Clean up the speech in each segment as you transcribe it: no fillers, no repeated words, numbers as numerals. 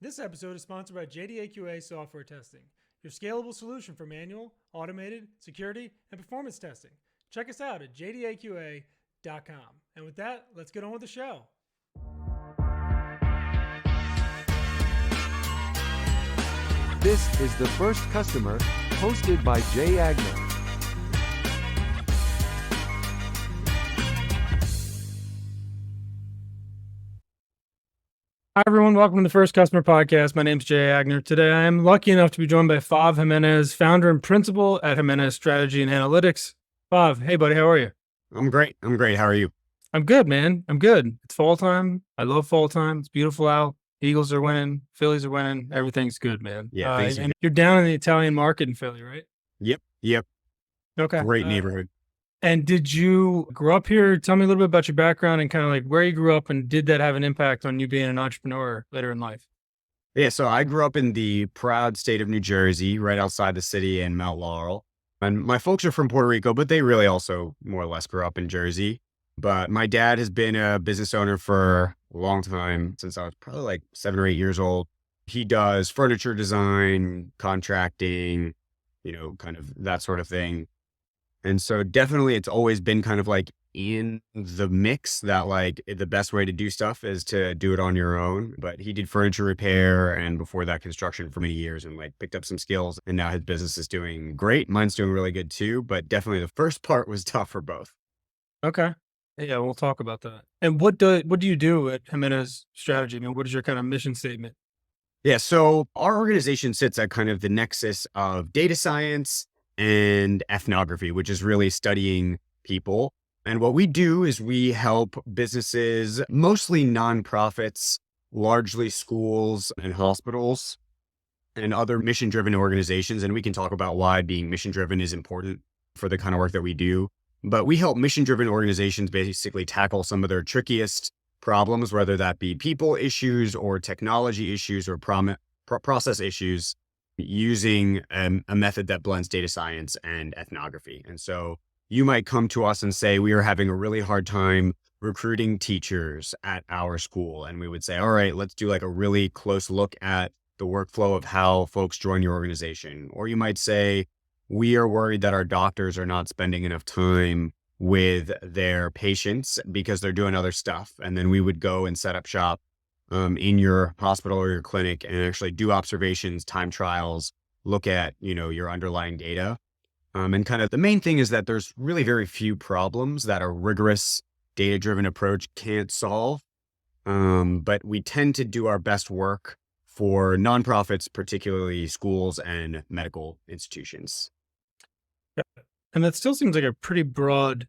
This episode is sponsored by JDAQA Software Testing, your scalable solution for manual, automated, security, and performance testing. Check us out at jdaqa.com. And with that, let's get on with the show. This is The First Customer, hosted by Jay Agner. Hi, everyone. Welcome to the First Customer Podcast. My name is Jay Agner. Today, I am lucky enough to be joined by Fahvyon Jimenez, founder and principal at Jimenez Strategy and Analytics. Fav, hey, buddy. How are you? I'm great. How are you? I'm good, man. I'm good. It's fall time. I love fall time. It's beautiful out. Eagles are winning. Phillies are winning. Everything's good, man. Yeah, thanks. And you're down in the Italian market in Philly, right? Yep. Okay. Great neighborhood. And did you grow up here? Tell me a little bit about your background and kind of like where you grew up, and did that have an impact on you being an entrepreneur later in life? Yeah, so I grew up in the proud state of New Jersey, right outside the city in Mount Laurel. And my folks are from Puerto Rico, but they really also more or less grew up in Jersey. But my dad has been a business owner for a long time, since I was probably like 7 or 8 years old. He does furniture design, contracting, kind of that sort of thing. And so definitely it's always been kind of like in the mix that like the best way to do stuff is to do it on your own. But he did furniture repair and before that construction for many years and like picked up some skills, and now his business is doing great. Mine's doing really good too, but definitely the first part was tough for both. Okay. Yeah, we'll talk about that. And what do you do at Jimenez Strategy? I mean, what is your kind of mission statement? Yeah, so our organization sits at kind of the nexus of data science and ethnography, which is really studying people. And what we do is we help businesses, mostly nonprofits, largely schools and hospitals and other mission-driven organizations. And we can talk about why being mission-driven is important for the kind of work that we do. But we help mission-driven organizations basically tackle some of their trickiest problems, whether that be people issues or technology issues or process issues, using a method that blends data science and ethnography. And so you might come to us and say, we are having a really hard time recruiting teachers at our school. And we would say, all right, let's do like a really close look at the workflow of how folks join your organization. Or you might say, we are worried that our doctors are not spending enough time with their patients because they're doing other stuff. And then we would go and set up shop in your hospital or your clinic and actually do observations, time trials, look at, your underlying data. And kind of the main thing is that there's really very few problems that a rigorous data-driven approach can't solve. But we tend to do our best work for nonprofits, particularly schools and medical institutions. Yeah. And that still seems like a pretty broad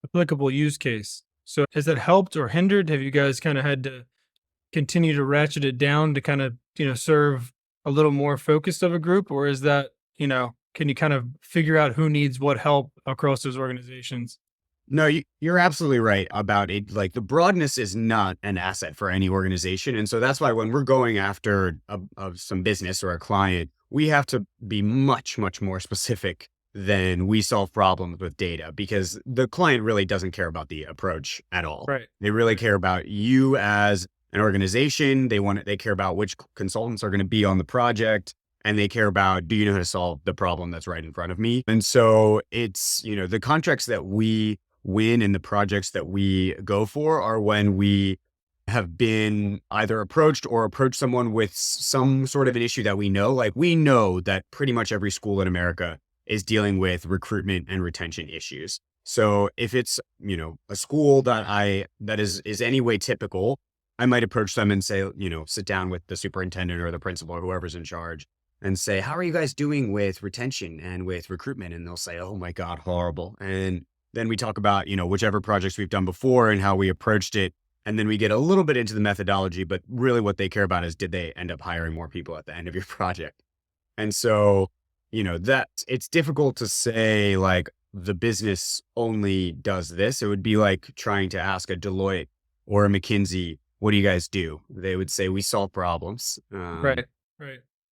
applicable use case. So has that helped or hindered? Have you guys kind of had to continue to ratchet it down to kind of, serve a little more focused of a group? Or is that, can you kind of figure out who needs what help across those organizations? No, you're absolutely right about it. Like the broadness is not an asset for any organization. And so that's why when we're going after some business or a client, we have to be much, much more specific than we solve problems with data, because the client really doesn't care about the approach at all. Right. They really care about you as an organization. They care about which consultants are going to be on the project, and they care about, do you know how to solve the problem that's right in front of me? And so it's, the contracts that we win and the projects that we go for are when we have been either approached or approached someone with some sort of an issue that we know. Like we know that pretty much every school in America is dealing with recruitment and retention issues. So if it's, a school that is anyway typical, I might approach them and say, sit down with the superintendent or the principal or whoever's in charge and say, how are you guys doing with retention and with recruitment? And they'll say, oh my God, horrible. And then we talk about, whichever projects we've done before and how we approached it. And then we get a little bit into the methodology, but really what they care about is, did they end up hiring more people at the end of your project? And so, that it's difficult to say like the business only does this. It would be like trying to ask a Deloitte or a McKinsey, what do you guys do? They would say, we solve problems. Right.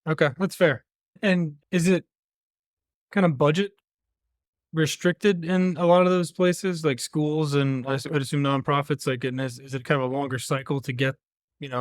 Okay. That's fair. And is it kind of budget restricted in a lot of those places, like schools and I would assume nonprofits? Like, is it kind of a longer cycle to get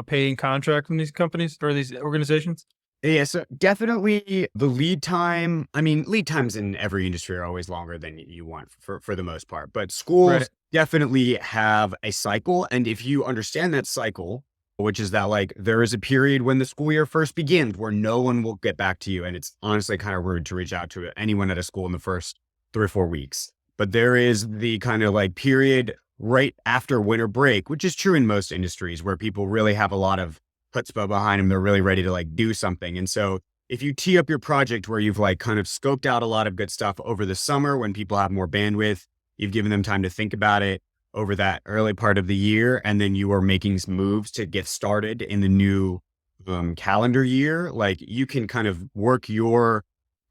paying contract from these companies or these organizations? Yeah, so definitely the lead time. I mean, lead times in every industry are always longer than you want for the most part. But Right. schools definitely have a cycle. And if you understand that cycle, which is that like there is a period when the school year first begins where no one will get back to you. And it's honestly kind of rude to reach out to anyone at a school in the first 3 or 4 weeks. But there is the kind of like period right after winter break, which is true in most industries where people really have a lot of chutzpah behind them. They're really ready to like do something. And so if you tee up your project where you've like kind of scoped out a lot of good stuff over the summer when people have more bandwidth, you've given them time to think about it over that early part of the year, and then you are making some moves to get started in the new calendar year, like you can kind of work your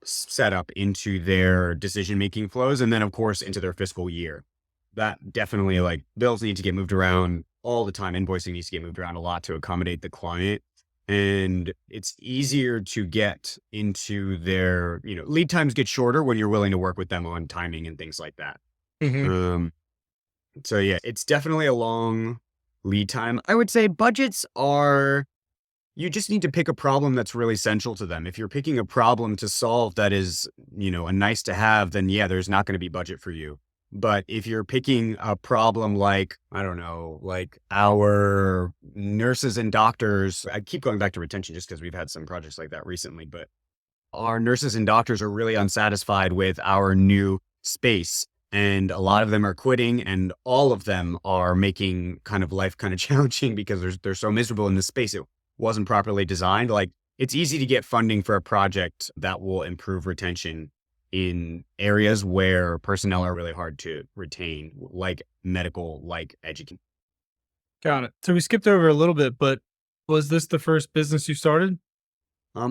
setup into their decision-making flows. And then of course into their fiscal year. That definitely like bills need to get moved around all the time. Invoicing needs to get moved around a lot to accommodate the client. And it's easier to get into their, lead times get shorter when you're willing to work with them on timing and things like that. Hmm. Um, so yeah, it's definitely a long lead time. I would say budgets are, you just need to pick a problem that's really central to them. If you're picking a problem to solve that is, a nice to have, then yeah, there's not going to be budget for you. But if you're picking a problem like, I don't know, like our nurses and doctors, I keep going back to retention just because we've had some projects like that recently, but our nurses and doctors are really unsatisfied with our new space. And a lot of them are quitting, and all of them are making kind of life kind of challenging because they're so miserable in this space. It wasn't properly designed. Like it's easy to get funding for a project that will improve retention in areas where personnel are really hard to retain, like medical, like education. Got it. So we skipped over a little bit, but was this the first business you started?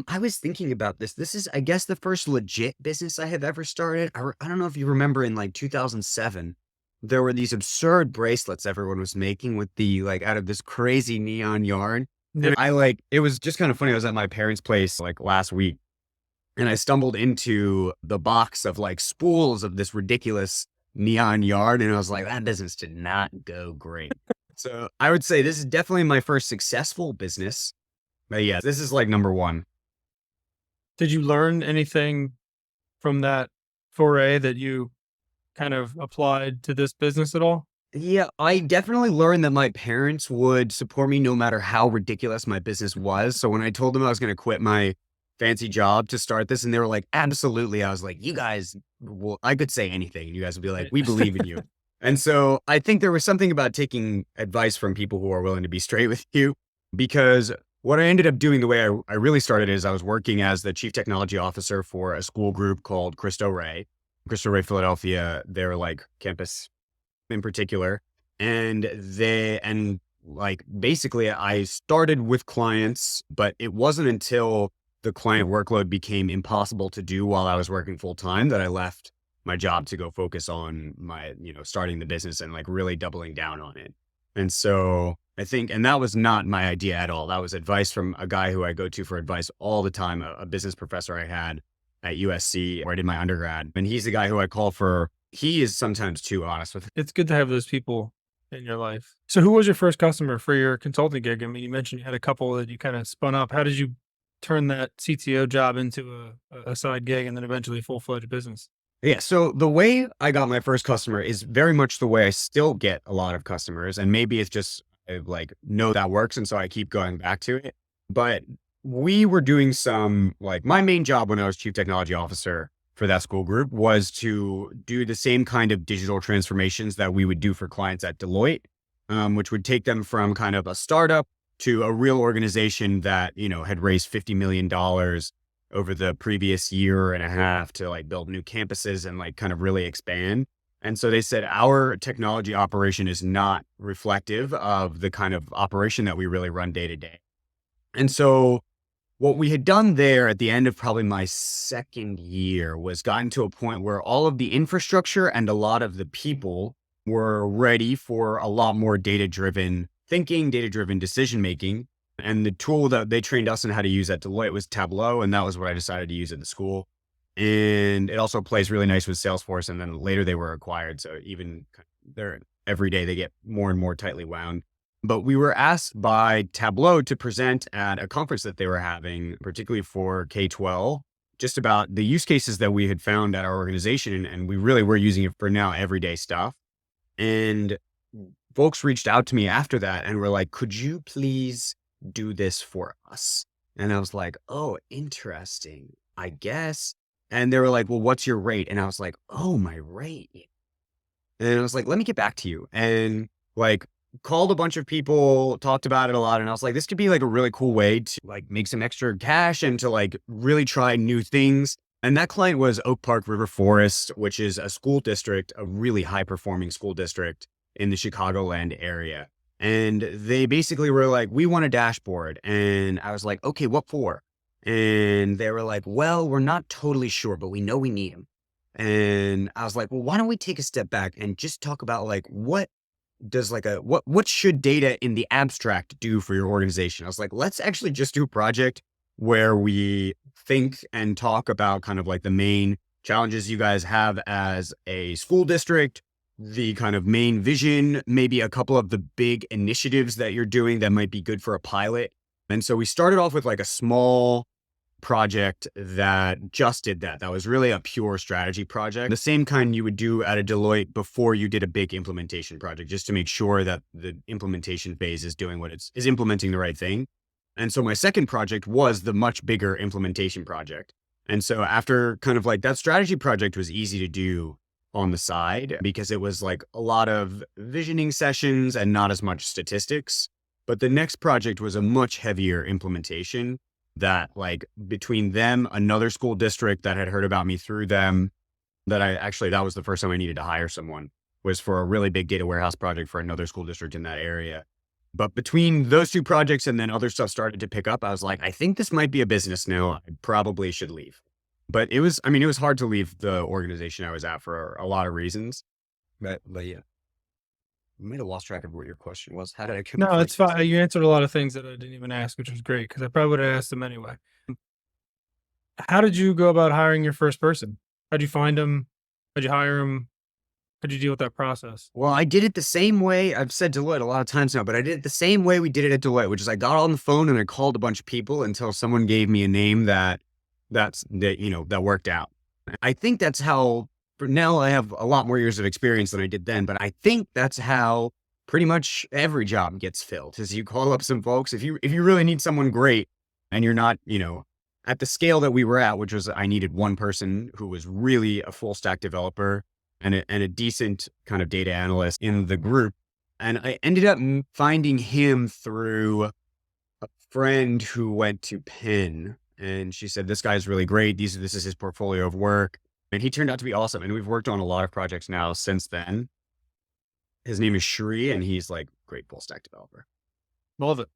I was thinking about this. This is, I guess, the first legit business I have ever started. I don't know if you remember in like 2007, there were these absurd bracelets everyone was making with the like out of this crazy neon yarn. Yeah. And I like, it was just kind of funny. I was at my parents' place like last week and I stumbled into the box of like spools of this ridiculous neon yarn. And I was like, that business did not go great. So I would say this is definitely my first successful business. But yeah, this is like number one. Did you learn anything from that foray that you kind of applied to this business at all? Yeah, I definitely learned that my parents would support me no matter how ridiculous my business was. So when I told them I was going to quit my fancy job to start this, and they were like, absolutely. I was like, you guys, well, I could say anything. And you guys would be like, Right. we believe in you. And so I think there was something about taking advice from people who are willing to be straight with you, because what I ended up doing, the way I really started is I was working as the chief technology officer for a school group called Cristo Rey Philadelphia, their like campus in particular. And like basically I started with clients, but it wasn't until the client workload became impossible to do while I was working full time that I left my job to go focus on my, starting the business and like really doubling down on it. And so I think, and that was not my idea at all. That was advice from a guy who I go to for advice all the time, a business professor I had at USC where I did my undergrad. And he's the guy who I call for, he is sometimes too honest with. It's good to have those people in your life. So who was your first customer for your consulting gig? I mean, you mentioned you had a couple that you kind of spun up. How did you turn that CTO job into a side gig and then eventually a full-fledged business? Yeah. So the way I got my first customer is very much the way I still get a lot of customers. And maybe it's just I like know that works. And so I keep going back to it. But we were doing some like my main job when I was chief technology officer for that school group was to do the same kind of digital transformations that we would do for clients at Deloitte, which would take them from kind of a startup to a real organization that, had raised $50 million over the previous year and a half to like build new campuses and like kind of really expand. And so they said, our technology operation is not reflective of the kind of operation that we really run day to day. And so what we had done there at the end of probably my second year was gotten to a point where all of the infrastructure and a lot of the people were ready for a lot more data-driven thinking, data-driven decision-making. And the tool that they trained us in how to use at Deloitte was Tableau. And that was what I decided to use at the school. And it also plays really nice with Salesforce. And then later they were acquired. So even they're every day they get more and more tightly wound. But we were asked by Tableau to present at a conference that they were having, particularly for K-12, just about the use cases that we had found at our organization. And we really were using it for now everyday stuff. And folks reached out to me after that and were like, could you please do this for us? And I was like, oh, interesting, I guess. And they were like, well, what's your rate? And I was like, oh, my rate. And I was like, let me get back to you. And like called a bunch of people, talked about it a lot. And I was like, this could be like a really cool way to like make some extra cash and to like really try new things. And that client was Oak Park River Forest, which is a school district, a really high performing school district in the Chicagoland area. And they basically were like, we want a dashboard. And I was like, okay, what for? And they were like, well, we're not totally sure, but we know we need them. And I was like, well, why don't we take a step back and just talk about like, what does like what should data in the abstract do for your organization? I was like, let's actually just do a project where we think and talk about kind of like the main challenges you guys have as a school district, the kind of main vision, maybe a couple of the big initiatives that you're doing that might be good for a pilot. And so we started off with like a small project that just did that. That was really a pure strategy project, the same kind you would do at a Deloitte before you did a big implementation project, just to make sure that the implementation phase is doing what is implementing the right thing. And so my second project was the much bigger implementation project. And so after kind of like that strategy project was easy to do on the side because it was like a lot of visioning sessions and not as much statistics. But the next project was a much heavier implementation that like between them, another school district that had heard about me through them, that was the first time I needed to hire someone, was for a really big data warehouse project for another school district in that area. But between those two projects and then other stuff started to pick up, I was like, I think this might be a business now. I probably should leave. But it was hard to leave the organization I was at for a lot of reasons. But yeah, I might have lost track of what your question was. How did I come No, up it's like this? fine. You answered a lot of things that I didn't even ask, which was great because I probably would have asked them anyway. How did you go about hiring your first person? How'd you find them? How'd you hire them? How'd you deal with that process? Well, I did it the same way. I've said Deloitte a lot of times now, but I did it the same way we did it at Deloitte, which is I got on the phone and I called a bunch of people until someone gave me a name that worked out. I think that's how, for now I have a lot more years of experience than I did then, but I think that's how pretty much every job gets filled is you call up some folks. If you really need someone great and you're not, at the scale that we were at, which was I needed one person who was really a full stack developer and a decent kind of data analyst in the group. And I ended up finding him through a friend who went to Penn. And she said, this guy's really great. This is his portfolio of work. And he turned out to be awesome. And we've worked on a lot of projects now since then. His name is Shri, and he's like great full stack developer. Love it.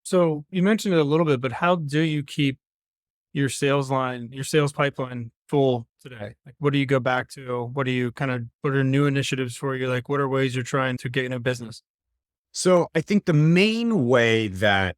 So you mentioned it a little bit, but how do you keep your sales pipeline full today? Like, what do you go back to? What are new initiatives for you? Like, what are ways you're trying to get in a business? So I think the main way that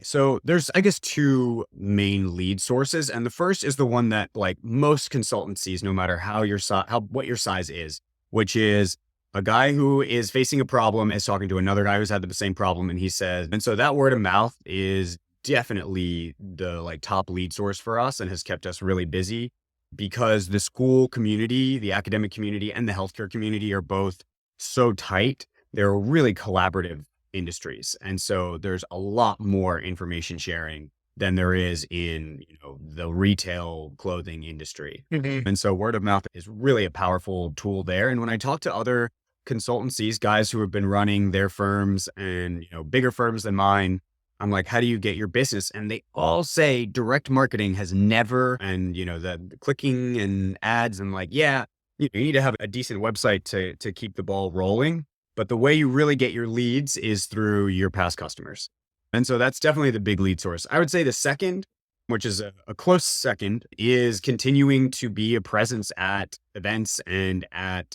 so there's, I guess, two main lead sources. And the first is the one that like most consultancies, no matter what your size is, which is a guy who is facing a problem is talking to another guy who's had the same problem. And he says, and so that word of mouth is definitely the like top lead source for us and has kept us really busy because the school community, the academic community, and the healthcare community are both so tight. They're really collaborative industries. And so there's a lot more information sharing than there is in, the retail clothing industry. Mhm. And so word of mouth is really a powerful tool there. And when I talk to other consultancies, guys who have been running their firms and, bigger firms than mine, I'm like, how do you get your business? And they all say direct marketing has never, and, the clicking and ads and like, yeah, you need to have a decent website to keep the ball rolling. But the way you really get your leads is through your past customers. And so that's definitely the big lead source. I would say the second, which is a close second, is continuing to be a presence at events and at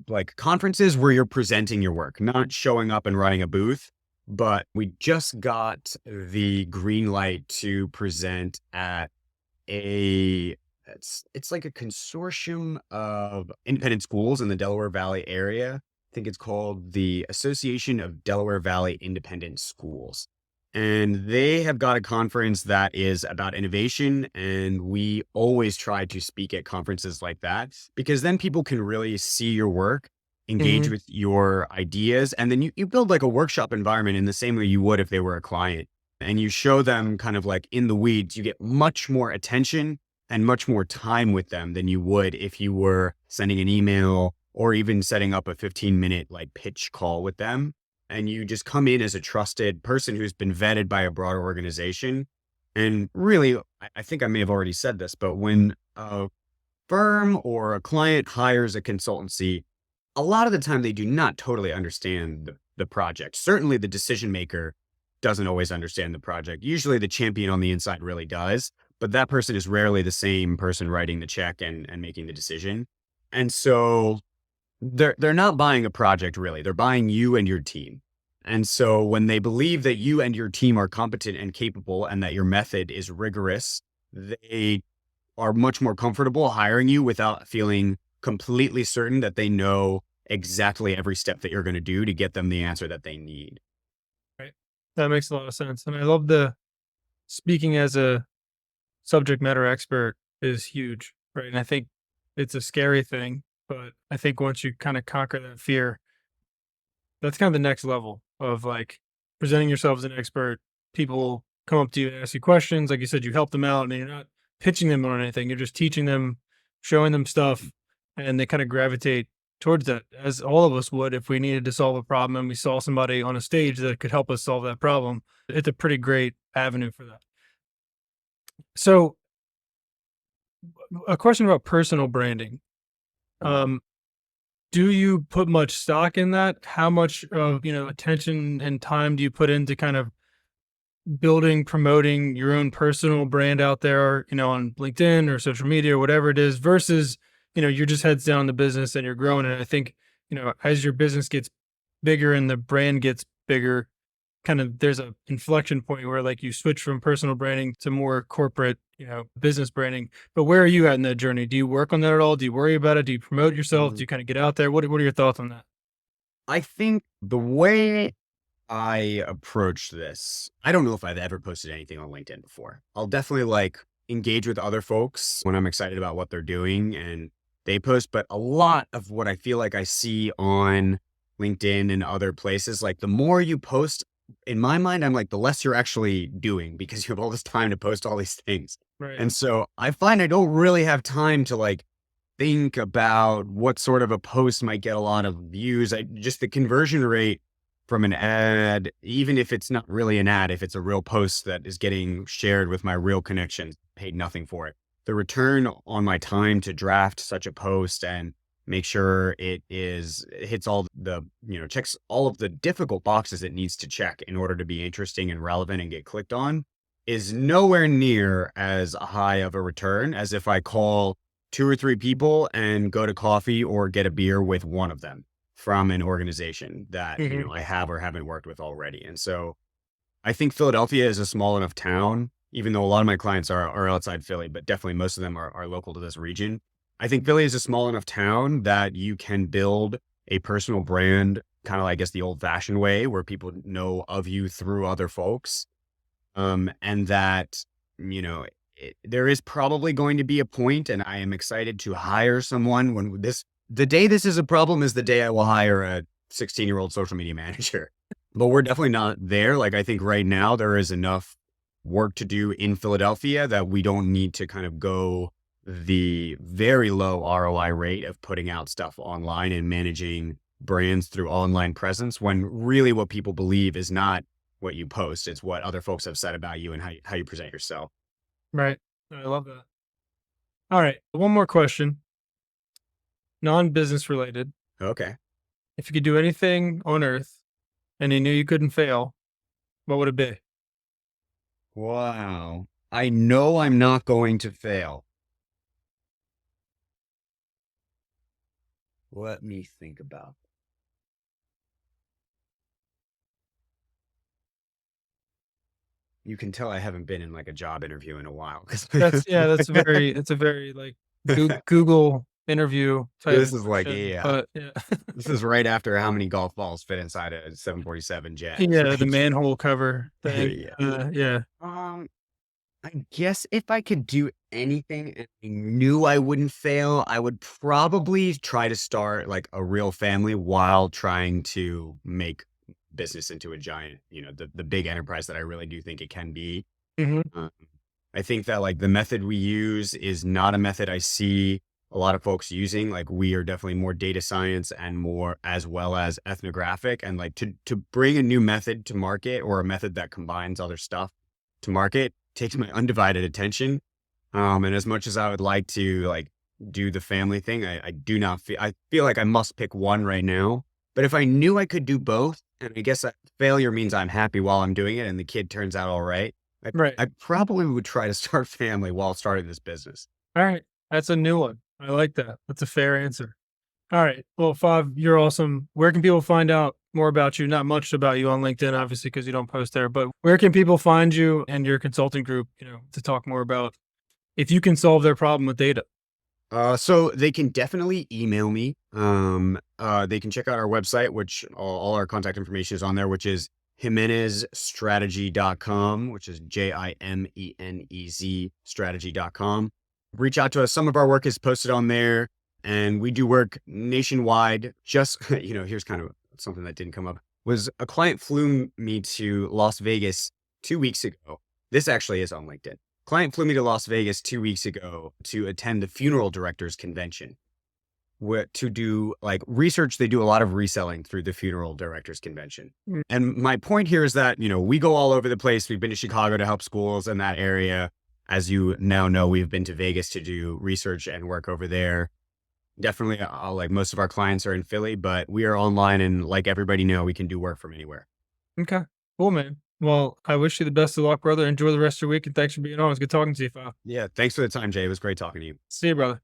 like conferences where you're presenting your work, not showing up and running a booth. But we just got the green light to present at it's like a consortium of independent schools in the Delaware Valley area. think it's called the Association of Delaware Valley Independent Schools. And they have got a conference that is about innovation. And we always try to speak at conferences like that because then people can really see your work, engage Hmm. with your ideas, and then you build like a workshop environment in the same way you would if they were a client. And you show them kind of like in the weeds, you get much more attention and much more time with them than you would if you were sending an email or even setting up a 15-minute like pitch call with them. And you just come in as a trusted person who's been vetted by a broader organization. And really, I think I may have already said this, but when a firm or a client hires a consultancy, a lot of the time they do not totally understand the project. Certainly the decision maker doesn't always understand the project. Usually the champion on the inside really does, but that person is rarely the same person writing the check and making the decision. And so they're not buying a project really. They're buying you and your team. And so when they believe that you and your team are competent and capable and that your method is rigorous, they are much more comfortable hiring you without feeling completely certain that they know exactly every step that you're going to do to get them the answer that they need. Right. That makes a lot of sense. And I love the speaking as a subject matter expert is huge, right? And I think it's a scary thing, but I think once you kind of conquer that fear, that's kind of the next level of like presenting yourself as an expert. People come up to you and ask you questions. Like you said, you help them out and you're not pitching them on anything. You're just teaching them, showing them stuff, and they kind of gravitate towards that, as all of us would if we needed to solve a problem and we saw somebody on a stage that could help us solve that problem. It's a pretty great avenue for that. So, a question about personal branding. Um, do you put much stock in that? How much of, attention and time do you put into kind of building, promoting your own personal brand out there, on LinkedIn or social media or whatever it is versus, you're just heads down in the business and you're growing. And I think, as your business gets bigger and the brand gets bigger, kind of there's a inflection point where like you switch from personal branding to more corporate, business branding. But where are you at in that journey? Do you work on that at all? Do you worry about it? Do you promote yourself? Do Mhm. you kind of get out there? What are your thoughts on that? I think the way I approach this, I don't know if I've ever posted anything on LinkedIn before. I'll definitely like engage with other folks when I'm excited about what they're doing and they post, but a lot of what I feel like I see on LinkedIn and other places, like the more you post, in my mind, I'm like, the less you're actually doing because you have all this time to post all these things. Right. And so I find I don't really have time to like think about what sort of a post might get a lot of views. I just the conversion rate from an ad, even if it's not really an ad, if it's a real post that is getting shared with my real connections, paid nothing for it. The return on my time to draft such a post and make sure it hits all the, checks all of the difficult boxes it needs to check in order to be interesting and relevant and get clicked on is nowhere near as high of a return as if I call two or three people and go to coffee or get a beer with one of them from an organization that, Hmm. I have or haven't worked with already. And so I think Philadelphia is a small enough town, even though a lot of my clients are outside Philly, but definitely most of them are local to this region. I think Philly is a small enough town that you can build a personal brand, kind of, I guess, the old fashioned way where people know of you through other folks. And that, you know, there is probably going to be a point, and I am excited to hire someone when the day this is a problem is the day I will hire a 16-year-old social media manager. But we're definitely not there. Like, I think right now there is enough work to do in Philadelphia that we don't need to kind of go the very low ROI rate of putting out stuff online and managing brands through online presence when really what people believe is not what you post. It's what other folks have said about you and how you present yourself. Right. I love that. All right. One more question, non business related. Okay. If you could do anything on earth and you knew you couldn't fail, what would it be? Wow. I know I'm not going to fail. Let me think about. You can tell I haven't been in like a job interview in a while. 'Cause That's, yeah, that's a very like Google interview type This is like, question, yeah, but yeah. this is right after how many golf balls fit inside a 747 jet. Yeah, the Like, manhole cover thing. yeah. Yeah. Um, I guess if I could do anything and I knew I wouldn't fail, I would probably try to start like a real family while trying to make business into a giant, the big enterprise that I really do think it can be. Mhm. Um, I think that like the method we use is not a method I see a lot of folks using. Like we are definitely more data science and more as well as ethnographic. And like to bring a new method to market or a method that combines other stuff to market takes my undivided attention. And as much as I would like to like do the family thing, I do not feel I feel like I must pick one right now. But if I knew I could do both, and I guess that failure means I'm happy while I'm doing it and the kid turns out all right, I Right. I probably would try to start family while starting this business. Alright. That's a new one. I like that. That's a fair answer. Alright. Well, Fav, you're awesome. Where can people find out more about you? Not much about you on LinkedIn, obviously, because you don't post there, but where can people find you and your consulting group, to talk more about if you can solve their problem with data? So they can definitely email me. They can check out our website, which all our contact information is on there, which is jimenezstrategy.com, which is JIMENEZ strategy.com. Reach out to us. Some of our work is posted on there and we do work nationwide. Just, here's kind of something that didn't come up was a client flew me to Las Vegas 2 weeks ago. This actually is on LinkedIn. Client flew me to Las Vegas 2 weeks ago to attend the funeral directors convention. To do like research, they do a lot of reselling through the funeral directors convention. Mm. And my point here is that, we go all over the place. We've been to Chicago to help schools in that area. As you now know, we've been to Vegas to do research and work over there. Definitely, like most of our clients are in Philly, but we are online and like everybody know, we can do work from anywhere. Okay. Cool, man. Well, I wish you the best of luck, brother. Enjoy the rest of your week, and thanks for being on. It was good talking to you, Fav. Yeah. Thanks for the time, Jay. It was great talking to you. See you, brother.